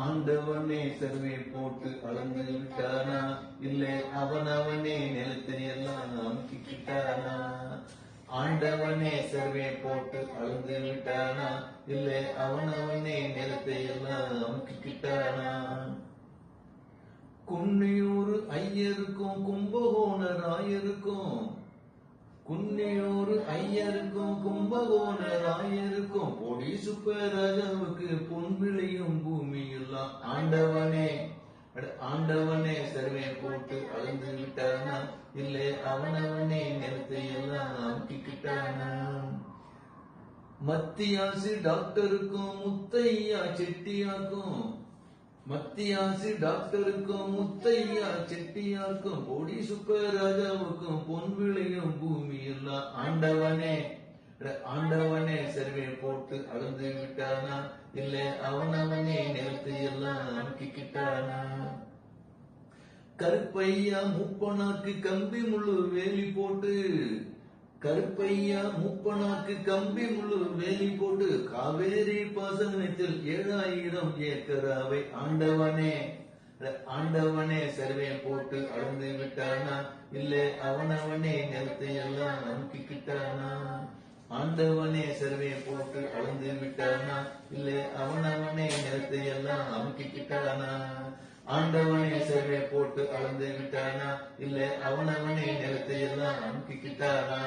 ஆண்டவனே சர்வே போட்டு அளந்து விட்டானா, இல்லை அவனவனே நிலத்தை எல்லாம் அமுக்கிக்கிட்டானா? ஆண்டவனே சர்வே போட்டு அளந்து விட்டானா, இல்லை அவனவனே நிலத்தை எல்லாம் அமுக்கிக்கிட்டானா? குன்னியூர் ஐயருக்கும் கும்பகோணர் ஆயருக்கும், குன்னியூர் ஐயருக்கும் கும்பகோணர் ஆயருக்கும், பொடி சுப்பராஜாவுக்கு பொன் விளையும் பூமி எல்லாம் ஆண்டவனே ஆண்டவனே சர்வே போட்டு அளந்து விட்டானா, இல்லை அவனவனே நிலத்தை எல்லாம் அமுக்கிக்கிட்டானா? மத்தியாசி டாக்டருக்கும் முத்தையா செட்டியாக்கும், மத்தியாசி டாக்டருக்கும் முத்தையா செட்டியாக்கும், பொடி சுப்பராஜாவுக்கும் பொன் விளையும் பூமி எல்லாம் ஆண்டவனே ஆண்டவனே சர்வே போட்டு அளந்து விட்டானா, இல்லை அவனவனே நிலத்தை எல்லாம் அமுக்கிக்கிட்டானா? கருப்பையா முப்பனாக்கு கம்பி முழு வேலி போட்டு, கருப்பையா முப்பனாக்கு கம்பி முழு வேலி போட்டு, காவேரி பாசனத்தில் 7000 ஏக்கராவை ஆண்டவனே ஆண்டவனே சர்வே போட்டு அளந்து விட்டானா, இல்லை அவனவனே நிலத்தை எல்லாம் அமுக்கிக்கிட்டானா? ஆண்டவனே சர்வே போட்டு அளந்து விட்டானா, இல்லை அவனவனே நிலத்தை எல்லாம் அமுக்கிக்கிட்டானா? ஆண்டவனே சர்வே போட்டு அளந்து விட்டானா, இல்லை அவனவனே நிலத்தை எல்லாம் அமுக்கிக்கிட்டானா?